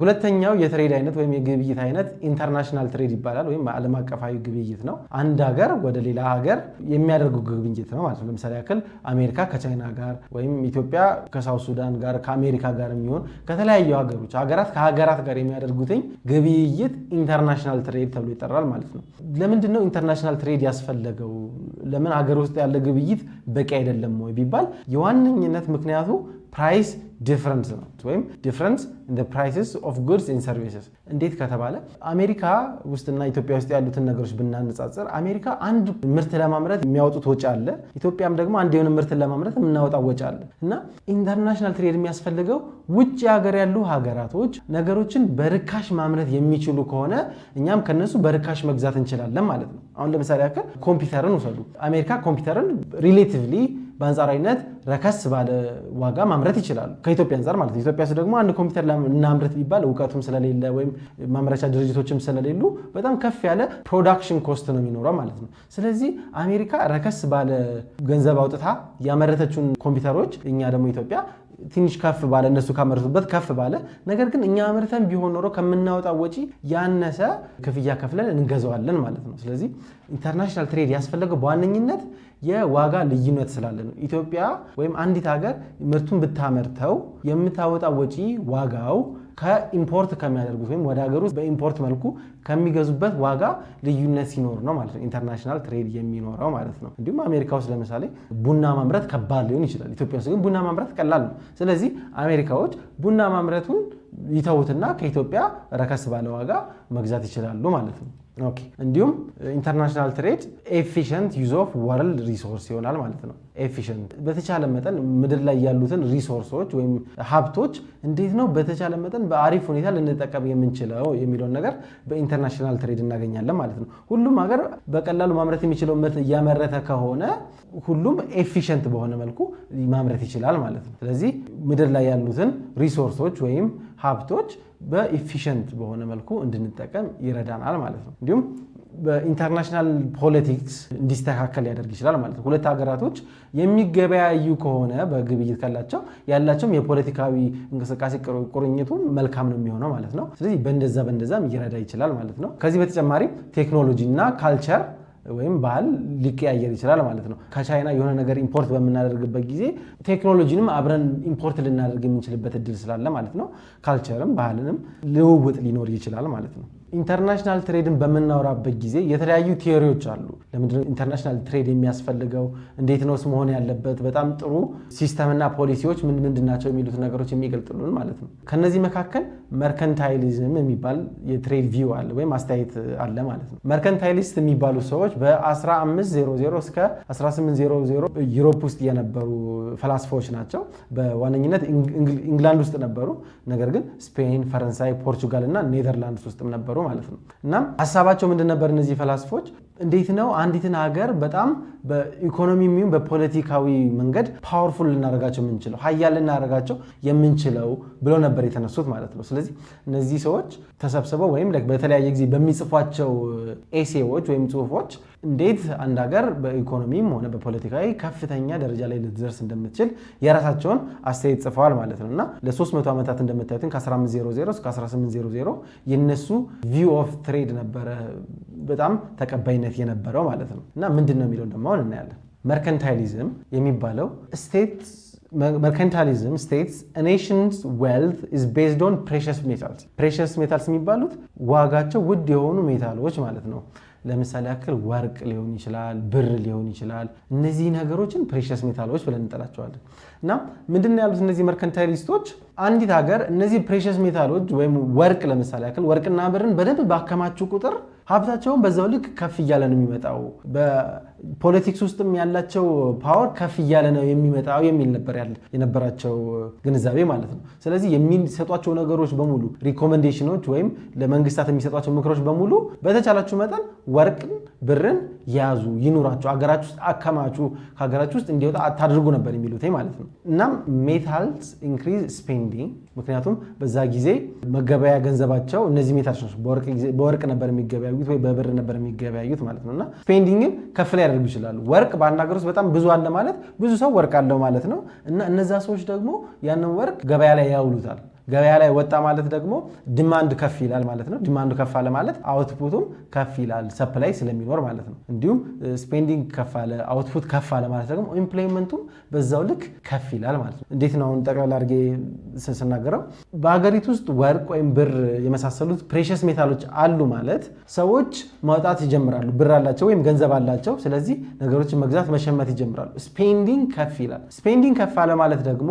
ሁለተኛው የትሬድ አይነት ወይም የግብይት አይነት ኢንተርናሽናል ትሬድ ይባላል ወይም ዓለም አቀፋዊ ግብይት ነው። አንድ ሀገር ወደ ሌላ ሀገር የሚያደርገው ግብይት ነው ማለት ነው። ለምሳሌ ያክል አሜሪካ ከቻይና ጋር ወይም ኢትዮጵያ ከሳውት ሱዳን ጋር ከአሜሪካ ጋር የሚሆን ከተለያዩ ሀገራት ከሀገራት ጋር የሚያደርጉትኝ ግብይት ኢንተርናሽናል ትሬድ ተብሎ ይጠራል ማለት ነው። ለምንድን ነው ኢንተርናሽናል ትሬድ ያስፈለገው? ለምን ሀገር ውስጥ ያለ ግብይት በቂ አይደለም ወይ ቢባል የዋነኝነት ምክንያቱ ፕራይስ ዲፍረንስ ነው ወይም ዲፍረንስ ኢን ዘ ፕራይስስ ኦፍ ጉድስ ኤንድ ሰርቪስስ። እንዴት ከተባለ አሜሪካ ውስጥና ኢትዮጵያ ውስጥ ያሉትን ነገሮች ብናነጻጽር አሜሪካ አንድ ምርት ለማምረት የሚያወጡት ወጪ አለ፣ ኢትዮጵያም ደግሞ አንድ የሆነ ምርት ለማምረት የምናወጣው ወጪ አለ እና ኢንተርናሽናል ትሬድ የሚያስፈልገው ውጭ ሀገር ያሉ ሀገራቶች ነገሮችን በርካሽ ማምረት የሚችሉ ከሆነ እኛም ከነሱ በርካሽ መግዛት እንችላለን ማለት ነው። አሁን ለምሳሌ ያክል ኮምፒውተርን ውሰዱ። አሜሪካ ኮምፒውተርን ሪሌቲቭሊ በአንጻራዊነት ረከስ ባለ ዋጋ ማምረት ይችላሉ ከኢትዮጵያ አንጻር ማለት ነው። ኢትዮጵያ ደግሞ አንድ ኮምፒውተር እናምረት ቢባል እውቀቱም ስለሌለ ወይም ማምረቻ ድርጅቶችም ስለሌሉ በጣም ከፍ ያለ ፕሮዳክሽን ኮስት ነው የሚኖረው ማለት ነው። ስለዚህ አሜሪካ ረከስ ባለ ገንዘብ አውጥታ ያመረተችውን ኮምፒውተሮች እኛ ደግሞ ኢትዮጵያ ትንሽ ከፍ ባለ እነሱ ካመረቱበት ከፍ ባለ ነገር ግን እኛ አመርተን ቢሆን ኖሮ ከምናወጣው ወጪ ያነሰ ክፍያ ከፍለን እንገዛዋለን ማለት ነው። ስለዚህ ኢንተርናሽናል ትሬድ ያስፈለገው በዋነኝነት የዋጋ ልዩነት ስላለ ነው። ኢትዮጵያ ወይም አንዲት ሀገር ምርቱን ብታመርተው የምታወጣው ወጪ ዋጋው ከኢምፖርት ከሚያደርጉት ወይም ወደ ሀገር ውስጥ በኢምፖርት መልኩ ከሚገዙበት ዋጋ ልዩነት ሲኖር ነው ማለት ነው ኢንተርናሽናል ትሬድ የሚኖረው ማለት ነው። እንዲሁም አሜሪካ ውስጥ ለምሳሌ ቡና ማምረት ከባድ ሊሆን ይችላል፣ ኢትዮጵያ ውስጥ ግን ቡና ማምረት ቀላል ነው። ስለዚህ አሜሪካዎች ቡና ማምረቱን ይተውትና ከኢትዮጵያ ረከስ ባለ ዋጋ መግዛት ይችላሉ ማለት ነው። ኦኬ። እንዲሁም ኢንተርናሽናል ትሬድ ኤፊሽንት ዩዝ ኦፍ ወርልድ ሪሶርስ ይሆናል ማለት ነው። ኤፊሽንት በተቻለ መጠን ምድር ላይ ያሉትን ሪሶርሶች ወይም ሀብቶች እንዴት ነው በተቻለ መጠን በአሪፍ ሁኔታ ልንጠቀም የምንችለው የሚለውን ነገር በኢንተርናሽናል ትሬድ እናገኛለን ማለት ነው። ሁሉም ሀገር በቀላሉ ማምረት የሚችለው ምርት እያመረተ ከሆነ ሁሉም ኤፊሽንት በሆነ መልኩ ማምረት ይችላል ማለት ነው። ስለዚህ ምድር ላይ ያሉትን ሪሶርሶች ወይም ሀብቶች በኤፊሽንት በሆነ መልኩ እንድንጠቀም ይረዳናል ማለት ነው። እንዲሁም በኢንተርናሽናል ፖለቲክስ እንዲስተካከል ያደርግ ይችላል ማለት ነው። ሁለት ሀገራቶች የሚገበያዩ ከሆነ በግብይት ያላቸውም የፖለቲካዊ እንቅስቃሴ ቁርኝቱ መልካም ነው የሚሆነው ማለት ነው። ስለዚህ በእንደዛም ይረዳ ይችላል ማለት ነው። ከዚህ በተጨማሪ ቴክኖሎጂ እና ካልቸር ወይም ባህል ሊቀያየር ይችላል ማለት ነው። ከቻይና የሆነ ነገር ኢምፖርት በምናደርግበት ጊዜ ቴክኖሎጂንም አብረን ኢምፖርት ልናደርግ የምንችልበት እድል ስላለ ማለት ነው። ካልቸርም ባህልንም ልውውጥ ሊኖር ይችላል ማለት ነው። ኢንተርናሽናል ትሬድን በምናወራበት ጊዜ የተለያዩ ቲዮሪዎች አሉ። ለምንድነው ኢንተርናሽናል ትሬድ የሚያስፈልገው? እንዴት ነውስ መሆን ያለበት? በጣም ጥሩ ሲስተምና ፖሊሲዎች ምንድን ናቸው የሚሉት ነገሮች የሚገልጥሉን ማለት ነው። ከነዚህ መካከል መርከንታይሊዝም የሚባል የትሬድ ቪው አለ ወይም አስተያየት አለ ማለት ነው። መርከንታይሊስት የሚባሉ ሰዎች በ1500 እስከ 1800 ዩሮፕ ውስጥ የነበሩ ፈላስፋዎች ናቸው። በዋነኝነት ኢንግላንድ ውስጥ ነበሩ። ነገር ግን ስፔን፣ ፈረንሳይ፣ ፖርቹጋል እና ኔዘርላንድስ ውስጥም ነበሩ ማለት ነው። እና ሀሳባቸው ምንድን ነበር? እነዚህ ፈላስፎች እንዴት ነው አንዲትን ሀገር በጣም በኢኮኖሚም በፖለቲካዊ መንገድ ፓወርፉል ልናደርጋቸው የምንችለው ሀያል ልናደርጋቸው የምንችለው ብለው ነበር የተነሱት ማለት ነው። ስለዚህ እነዚህ ሰዎች ተሰብስበው ወይም በተለያየ ጊዜ በሚጽፏቸው ኤሴዎች ወይም ጽሁፎች እንዴት አንድ ሀገር በኢኮኖሚም ሆነ በፖለቲካዊ ከፍተኛ ደረጃ ላይ ልትደርስ እንደምትችል የራሳቸውን አስተያየት ጽፈዋል ማለት ነው። እና ለ300 ዓመታት እንደምታዩትን ከ1500 እስከ 1800 የነሱ ቪው ኦፍ ትሬድ ነበረ በጣም ተቀባይነት የነበረው ማለት ነው። እና ምንድን ነው የሚለው ደግሞ አሁን እናያለን። መርከንታይሊዝም የሚባለው Mercantilism states a nation's wealth is based on precious metals. Precious metals የሚባሉት ዋጋቸው ውድ የሆኑ ሜታሎች ማለት ነው። ለምሳሌ ያክል ወርቅ ሊሆን ይችላል፣ ብር ሊሆን ይችላል። እነዚህ ነገሮችን ፕሬሸስ ሜታሎች ብለን እንጠራቸዋለን። እና ምንድነው ያሉት እነዚህ መርከንታይሊስቶች? አንዲት ሀገር እነዚህ ፕሬሸስ ሜታሎች ወይም ወርቅ ለምሳሌ ያክል ወርቅና ብርን በደንብ ባከማቹ ቁጥር ሀብታቸውን በዛው ልክ ከፍ እያለ ነው የሚመጣው። በፖለቲክስ ውስጥም ያላቸው ፓወር ከፍ እያለ ነው የሚመጣው የሚል ነበር የነበራቸው ግንዛቤ ማለት ነው። ስለዚህ የሚሰጧቸው ነገሮች በሙሉ ሪኮመንዴሽኖች ወይም ለመንግስታት የሚሰጧቸው ምክሮች በሙሉ በተቻላችሁ መጠን ወርቅን ብርን ያዙ፣ ይኑራችሁ፣ ሀገራችሁ ውስጥ አከማቹ፣ ከሀገራችሁ ውስጥ እንዲወጣ አታድርጉ ነበር የሚሉት ማለት ነው። እናም ሜታልስ ኢንክሪዝ ስፔንዲንግ፣ ምክንያቱም በዛ ጊዜ መገበያ ገንዘባቸው እነዚህ ሜታልስ ናቸው። በወርቅ ነበር የሚገበያዩት ወይ በብር ነበር የሚገበያዩት ማለት ነው። እና ስፔንዲንግን ከፍ ላይ ያደርጉ ይችላሉ። ወርቅ በአንድ ሀገር ውስጥ በጣም ብዙ አለ ማለት ብዙ ሰው ወርቅ አለው ማለት ነው። እና እነዛ ሰዎች ደግሞ ያንን ወርቅ ገበያ ላይ ያውሉታል። ገበያ ላይ ወጣ ማለት ደግሞ ዲማንድ ከፍ ይላል ማለት ነው። ዲማንዱ ከፍ አለ ማለት አውትፑቱም ከፍ ይላል፣ ሰፕላይ ስለሚኖር ማለት ነው። እንዲሁም ስፔንዲንግ ከፍ አለ፣ አውትፑት ከፍ አለ ማለት ደግሞ ኢምፕሎይመንቱም በዛው ልክ ከፍ ይላል ማለት ነው። እንዴት ነው አሁን ጠቅላላ አድርጌ ስናገረው በሀገሪቱ ውስጥ ወርቅ ወይም ብር የመሳሰሉት ፕሬሸስ ሜታሎች አሉ ማለት ሰዎች ማውጣት ይጀምራሉ። ብር አላቸው ወይም ገንዘብ አላቸው። ስለዚህ ነገሮችን መግዛት መሸመት ይጀምራሉ። ስፔንዲንግ ከፍ ይላል። ስፔንዲንግ ከፍ አለ ማለት ደግሞ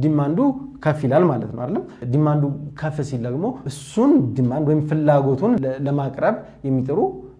ዲማንዱ ከፍ ይላል ማለት ነው አይደል? ዲማንዱ ከፍ ሲል ደግሞ እሱን ዲማንድ ወይም ፍላጎቱን ለማቅረብ የሚጥሩ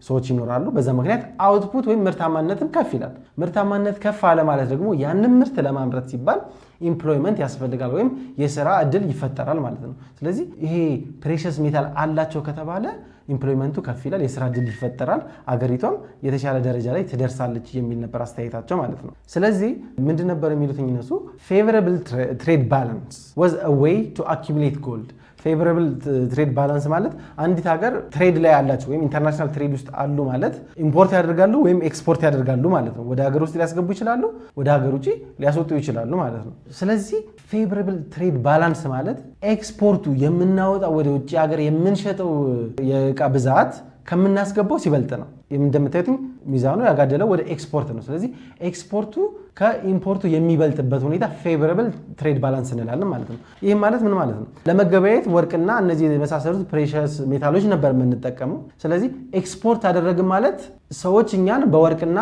ሰዎች ይኖራሉ። በዛ ምክንያት አውትፑት ወይም ምርታማነትም ከፍ ይላል። ምርታማነት ከፍ አለ ማለት ደግሞ ያንን ምርት ለማምረት ሲባል ኢምፕሎይመንት ያስፈልጋል ወይም የስራ እድል ይፈጠራል ማለት ነው። ስለዚህ ይሄ ፕሬሸስ ሜታል አላቸው ከተባለ ኢምፕሎይመንቱ ከፍ ይላል፣ የስራ እድል ይፈጠራል፣ አገሪቷም የተሻለ ደረጃ ላይ ትደርሳለች የሚል ነበር አስተያየታቸው ማለት ነው። ስለዚህ ምንድን ነበር የሚሉት እነሱ? ፌቨራብል ትሬድ ባላንስ ዋዝ አ ዌይ ቱ አኪሙሌት ጎልድ። ፌቨራብል ትሬድ ባላንስ ማለት አንዲት ሀገር ትሬድ ላይ አላቸው ወይም ኢንተርናሽናል ትሬድ ውስጥ አሉ ማለት ኢምፖርት ያደርጋሉ ወይም ኤክስፖርት ያደርጋሉ ማለት ነው። ወደ ሀገር ውስጥ ሊያስገቡ ይችላሉ፣ ወደ ሀገር ውጭ ሊያስወጡ ይችላሉ ማለት ነው። ስለዚህ ፌቨራብል ትሬድ ባላንስ ማለት ኤክስፖርቱ የምናወጣው ወደ ውጭ ሀገር የምንሸጠው የእቃ ብዛት ከምናስገባው ሲበልጥ ነው። እንደምታዩት ሚዛኑ ያጋደለው ወደ ኤክስፖርት ነው። ስለዚህ ኤክስፖርቱ ከኢምፖርቱ የሚበልጥበት ሁኔታ ፌቨራብል ትሬድ ባላንስ እንላለን ማለት ነው። ይህም ማለት ምን ማለት ነው? ለመገበያየት ወርቅና እነዚህ የመሳሰሉት ፕሬሸስ ሜታሎች ነበር የምንጠቀመው። ስለዚህ ኤክስፖርት አደረግን ማለት ሰዎች እኛን በወርቅና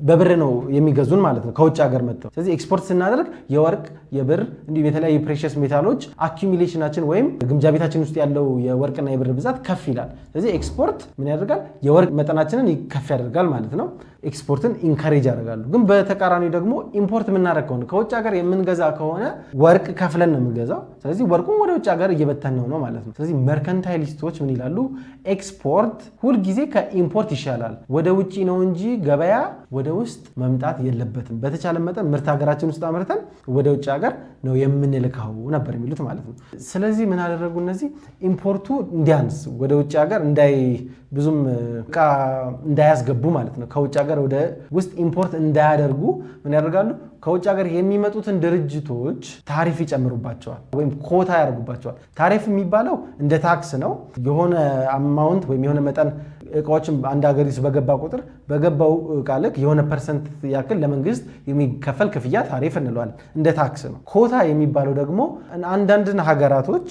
በብር ነው የሚገዙን ማለት ነው ከውጭ ሀገር መጥተው። ስለዚህ ኤክስፖርት ስናደርግ የወርቅ የብር እንዲሁም የተለያዩ ፕሬሸስ ሜታሎች አኪሙሌሽናችን ወይም ግምጃ ቤታችን ውስጥ ያለው የወርቅና የብር ብዛት ከፍ ይላል። ስለዚህ ኤክስፖርት ምን ያደርጋል? የወርቅ መጠናችንን ከፍ ያደርጋል ማለት ነው። ኤክስፖርትን ኢንካሬጅ ያደርጋሉ። ግን በተቃራኒው ደግሞ ኢምፖርት የምናደርግ ከሆነ ከውጭ ሀገር የምንገዛ ከሆነ ወርቅ ከፍለን ነው የምንገዛው። ስለዚህ ወርቁን ወደ ውጭ ሀገር እየበተን ነው ማለት ነው። ስለዚህ መርከንታይሊስቶች ምን ይላሉ? ኤክስፖርት ሁልጊዜ ከኢምፖርት ይሻላል። ወደ ውጭ ነው እንጂ ገበያ ወደ ውስጥ መምጣት የለበትም። በተቻለ መጠን ምርት ሀገራችን ውስጥ አምርተን ወደ ውጭ ሀገር ነው የምንልከው ነበር የሚሉት ማለት ነው። ስለዚህ ምን አደረጉ እነዚህ? ኢምፖርቱ እንዲያንስ ወደ ውጭ ሀገር ብዙም እቃ እንዳያስገቡ ማለት ነው። ከውጭ ሀገር ወደ ውስጥ ኢምፖርት እንዳያደርጉ ምን ያደርጋሉ? ከውጭ ሀገር የሚመጡትን ድርጅቶች ታሪፍ ይጨምሩባቸዋል ወይም ኮታ ያደርጉባቸዋል። ታሪፍ የሚባለው እንደ ታክስ ነው። የሆነ አማውንት ወይም የሆነ መጠን እቃዎችን አንድ ሀገር ውስጥ በገባ ቁጥር በገባው እቃ ልክ የሆነ ፐርሰንት ያክል ለመንግስት የሚከፈል ክፍያ ታሪፍ እንለዋለን። እንደ ታክስ ነው። ኮታ የሚባለው ደግሞ አንዳንድ ሀገራቶች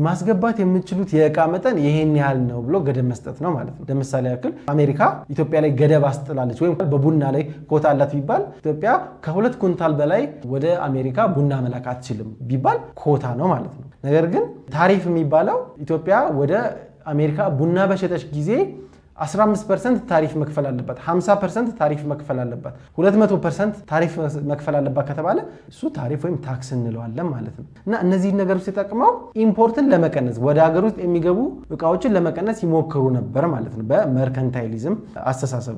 ማስገባት የምችሉት የእቃ መጠን ይሄን ያህል ነው ብሎ ገደብ መስጠት ነው ማለት ነው። ለምሳሌ ያክል አሜሪካ ኢትዮጵያ ላይ ገደብ አስጥላለች ወይም በቡና ላይ ኮታ አላት ቢባል ኢትዮጵያ ከ2 ኩንታል በላይ ወደ አሜሪካ ቡና መላክ አትችልም ቢባል ኮታ ነው ማለት ነው። ነገር ግን ታሪፍ የሚባለው ኢትዮጵያ ወደ አሜሪካ ቡና በሸጠች ጊዜ 15% ታሪፍ መክፈል አለባት፣ 50% ታሪፍ መክፈል አለባት፣ 200% ታሪፍ መክፈል አለባት ከተባለ እሱ ታሪፍ ወይም ታክስ እንለዋለን ማለት ነው። እና እነዚህን ነገሮች ተጠቅመው ኢምፖርትን ለመቀነስ ወደ ሀገር ውስጥ የሚገቡ እቃዎችን ለመቀነስ ይሞክሩ ነበር ማለት ነው በመርከንታይሊዝም አስተሳሰብ።